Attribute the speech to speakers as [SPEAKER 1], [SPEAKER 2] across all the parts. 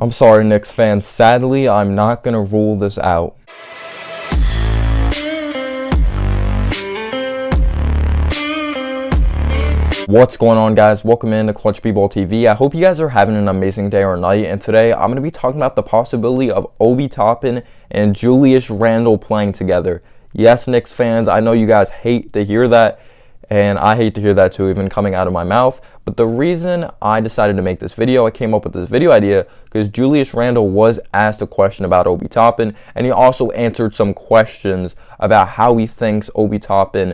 [SPEAKER 1] I'm sorry, Knicks fans. Sadly, I'm not going to rule this out. What's going on, guys? Welcome in to Clutch B-Ball TV. I hope you guys are having an amazing day or night, and today I'm going to be talking about the possibility of Obi Toppin and Julius Randle playing together. Yes, Knicks fans, I know you guys hate to hear that, and I hate to hear that too, even coming out of my mouth. But the reason I decided to make this video, I came up with this video idea because Julius Randle was asked a question about Obi Toppin, and he also answered some questions about how he thinks Obi Toppin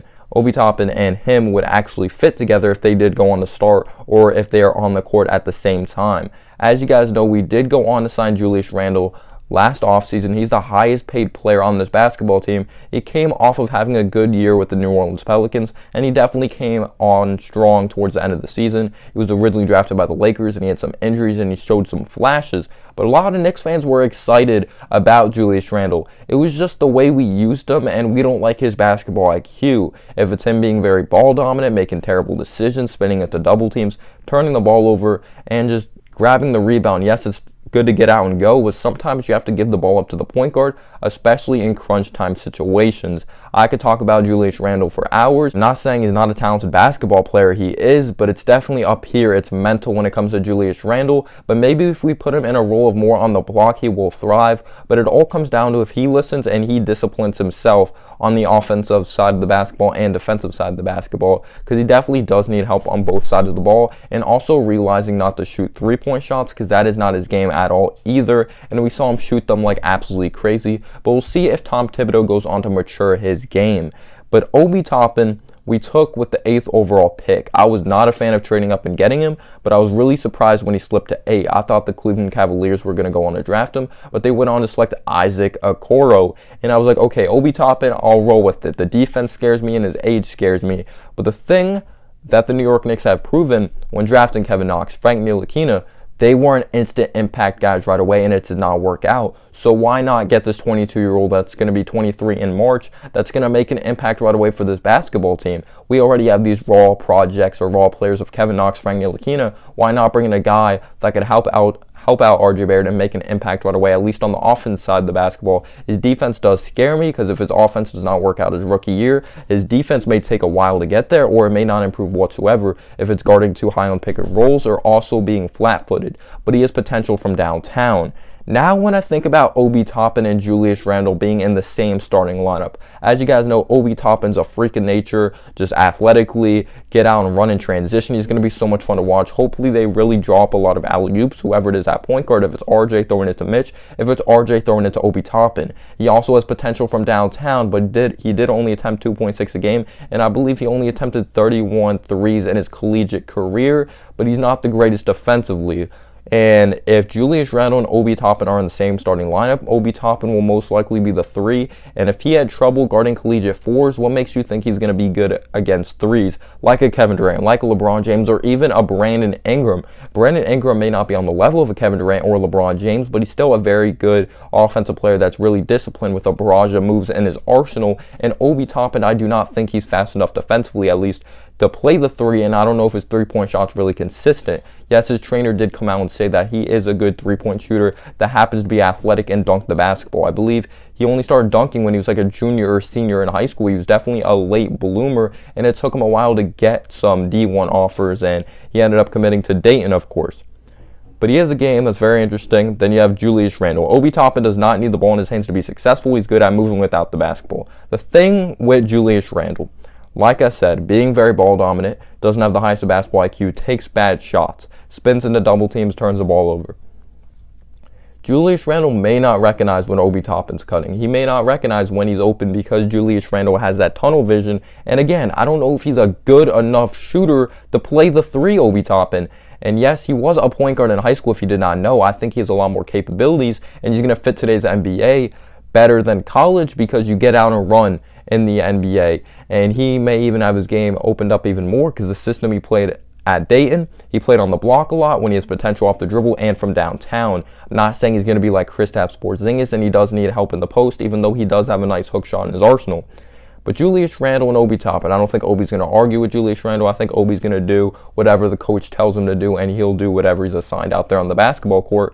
[SPEAKER 1] and him would actually fit together if they did go on to start or if they are on the court at the same time. As you guys know, we did go on to sign Julius Randle last offseason. He's the highest paid player on this basketball team. He came off of having a good year with the New Orleans Pelicans, and he definitely came on strong towards the end of the season. He was originally drafted by the Lakers, and he had some injuries, and he showed some flashes. But a lot of Knicks fans were excited about Julius Randle. It was just the way we used him, and we don't like his basketball IQ. If it's him being very ball dominant, making terrible decisions, spinning into double teams, turning the ball over, and just grabbing the rebound. Yes, it's good to get out and go, but sometimes you have to give the ball up to the point guard, especially in crunch time situations. I could talk about Julius Randle for hours. I'm not saying he's not a talented basketball player, he is, but it's definitely up here. It's mental when it comes to Julius Randle, but maybe if we put him in a role of more on the block, he will thrive. But it all comes down to if he listens and he disciplines himself on the offensive side of the basketball and defensive side of the basketball, because he definitely does need help on both sides of the ball, and also realizing not to shoot three-point shots, because that is not his game at all either, and we saw him shoot them like absolutely crazy. But we'll see if Tom Thibodeau goes on to mature his game. But Obi Toppin, we took with the 8th overall pick. I was not a fan of trading up and getting him, but I was really surprised when he slipped to 8. I thought the Cleveland Cavaliers were going to go on to draft him, but they went on to select Isaac Okoro. And I was like, okay, Obi Toppin, I'll roll with it. The defense scares me and his age scares me. But the thing that the New York Knicks have proven when drafting Kevin Knox, Frank Ntilikina, they weren't instant impact guys right away, and it did not work out. So why not get this 22-year-old that's going to be 23 in March that's going to make an impact right away for this basketball team? We already have these raw projects or raw players of Kevin Knox, Frank Ntilikina. Why not bring in a guy that could help out RJ Barrett and make an impact right away, at least on the offense side of the basketball? His defense does scare me, because if his offense does not work out his rookie year, his defense may take a while to get there, or it may not improve whatsoever if it's guarding too high on pick and rolls or also being flat-footed. But he has potential from downtown. Now when I think about Obi Toppin and Julius Randle being in the same starting lineup, as you guys know, Obi Toppin's a freak of nature, just athletically, get out and run in transition. He's going to be so much fun to watch. Hopefully they really draw up a lot of alley-oops, whoever it is at point guard, if it's RJ throwing it to Mitch, if it's RJ throwing it to Obi Toppin. He also has potential from downtown, but he did only attempt 2.6 a game, and I believe he only attempted 31 threes in his collegiate career, but he's not the greatest defensively. And if Julius Randle and Obi Toppin are in the same starting lineup, Obi Toppin will most likely be the 3. And if he had trouble guarding collegiate 4s, what makes you think he's going to be good against 3s? Like a Kevin Durant, like a LeBron James, or even a Brandon Ingram. Brandon Ingram may not be on the level of a Kevin Durant or LeBron James, but he's still a very good offensive player that's really disciplined with a barrage of moves in his arsenal. And Obi Toppin, I do not think he's fast enough defensively, at least, to play the 3, and I don't know if his three-point shot's really consistent. Yes, his trainer did come out and say that he is a good three-point shooter that happens to be athletic and dunk the basketball. I believe he only started dunking when he was like a junior or senior in high school. He was definitely a late bloomer, and it took him a while to get some D1 offers, and he ended up committing to Dayton, of course. But he has a game that's very interesting. Then you have Julius Randle. Obi Toppin does not need the ball in his hands to be successful. He's good at moving without the basketball. The thing with Julius Randle, like I said, being very ball dominant, doesn't have the highest basketball IQ, takes bad shots, spins into double teams, turns the ball over. Julius Randle may not recognize when Obi Toppin's cutting. He may not recognize when he's open, because Julius Randle has that tunnel vision. And again, I don't know if he's a good enough shooter to play the 3, Obi Toppin. And yes, he was a point guard in high school, if you did not know. I think he has a lot more capabilities, and he's going to fit today's NBA better than college, because you get out and run in the NBA, and he may even have his game opened up even more, because the system he played at Dayton, he played on the block a lot when he has potential off the dribble and from downtown. I'm not saying he's going to be like Kristaps Porzingis, and he does need help in the post, even though he does have a nice hook shot in his arsenal. But Julius Randle and Obi Toppin, I don't think Obi's going to argue with Julius Randle. I think Obi's going to do whatever the coach tells him to do, and he'll do whatever he's assigned out there on the basketball court.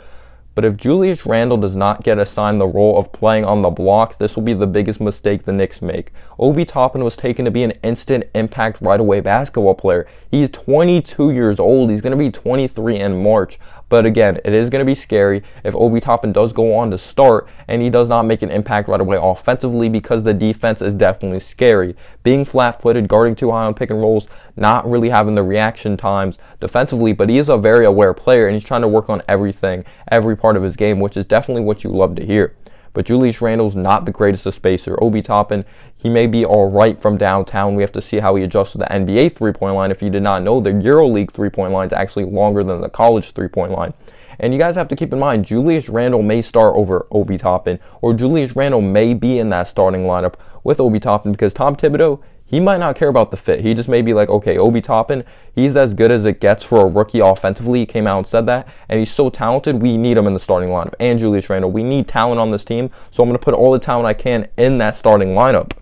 [SPEAKER 1] But if Julius Randle does not get assigned the role of playing on the block, this will be the biggest mistake the Knicks make. Obi Toppin was taken to be an instant impact right away basketball player. He's 22 years old. He's going to be 23 in March. But again, it is going to be scary if Obi Toppin does go on to start and he does not make an impact right away offensively, because the defense is definitely scary. Being flat-footed, guarding too high on pick and rolls, not really having the reaction times defensively, but he is a very aware player and he's trying to work on everything, every part of his game, which is definitely what you love to hear. But Julius Randle's not the greatest of spacer. Obi Toppin, he may be all right from downtown. We have to see how he adjusts to the NBA three-point line. If you did not know, the EuroLeague three-point line is actually longer than the college three-point line. And you guys have to keep in mind, Julius Randle may start over Obi Toppin, or Julius Randle may be in that starting lineup with Obi Toppin, because Tom Thibodeau, he might not care about the fit. He just may be like, okay, Obi Toppin, he's as good as it gets for a rookie offensively. He came out and said that, and he's so talented, we need him in the starting lineup. And Julius Randle, we need talent on this team, so I'm going to put all the talent I can in that starting lineup.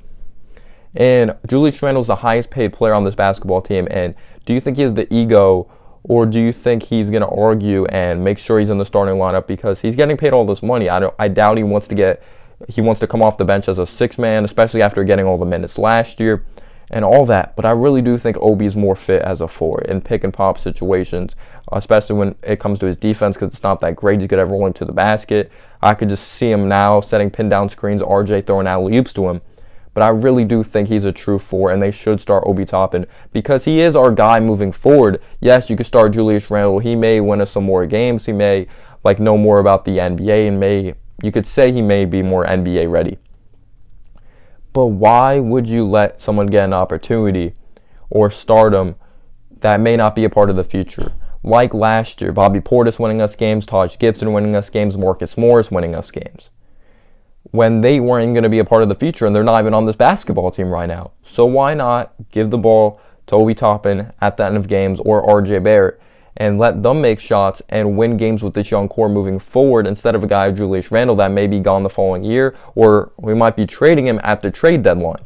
[SPEAKER 1] And Julius Randle's the highest paid player on this basketball team, and do you think he has the ego, or do you think he's going to argue and make sure he's in the starting lineup because he's getting paid all this money? I doubt he wants to come off the bench as a six-man, especially after getting all the minutes last year and all that. But I really do think Obi is more fit as a four in pick-and-pop situations, especially when it comes to his defense, because it's not that great. He's good at rolling to the basket. I could just see him now setting pin-down screens, RJ throwing alley-oops to him. But I really do think he's a true four, and they should start Obi Toppin because he is our guy moving forward. Yes, you could start Julius Randle. He may win us some more games. He may know more about the NBA, and you could say he may be more NBA ready. But why would you let someone get an opportunity or stardom that may not be a part of the future? Like last year, Bobby Portis winning us games, Taj Gibson winning us games, Marcus Morris winning us games, when they weren't going to be a part of the future, and they're not even on this basketball team right now. So why not give the ball to Obi Toppin at the end of games, or RJ Barrett, and let them make shots and win games with this young core moving forward, instead of a guy, Julius Randle, that may be gone the following year, or we might be trading him at the trade deadline.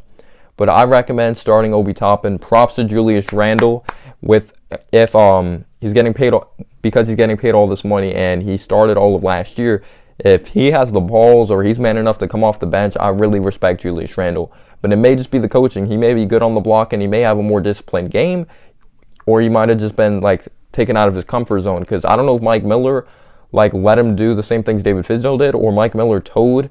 [SPEAKER 1] But I recommend starting Obi Toppin. Props to Julius Randle if he's getting paid, because he's getting paid all this money and he started all of last year. If he has the balls, or he's man enough to come off the bench, I really respect Julius Randle. But it may just be the coaching. He may be good on the block and he may have a more disciplined game, or he might have just been taken out of his comfort zone, because I don't know if Mike Miller let him do the same things David Fizdale did, or Mike Miller told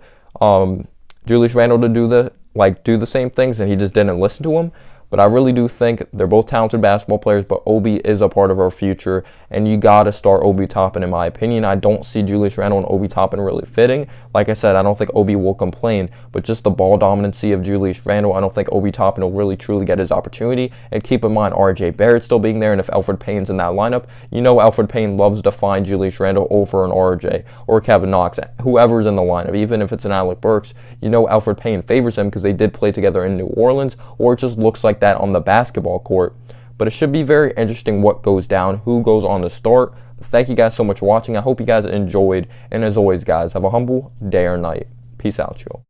[SPEAKER 1] Julius Randle to do the same things and he just didn't listen to him. But I really do think they're both talented basketball players, but Obi is a part of our future, and you got to start Obi Toppin in my opinion. I don't see Julius Randle and Obi Toppin really fitting. Like I said, I don't think Obi will complain, but just the ball dominancy of Julius Randle, I don't think Obi Toppin will really truly get his opportunity. And keep in mind, RJ Barrett still being there, and if Elfrid Payton's in that lineup, you know Elfrid Payton loves to find Julius Randle over an RJ or Kevin Knox, whoever's in the lineup, even if it's an Alec Burks. You know Elfrid Payton favors him because they did play together in New Orleans, or it just looks like that on the basketball court. But it should be very interesting what goes down, who goes on to start. Thank you guys so much for watching. I hope you guys enjoyed, and as always guys, have a humble day or night. Peace out, y'all.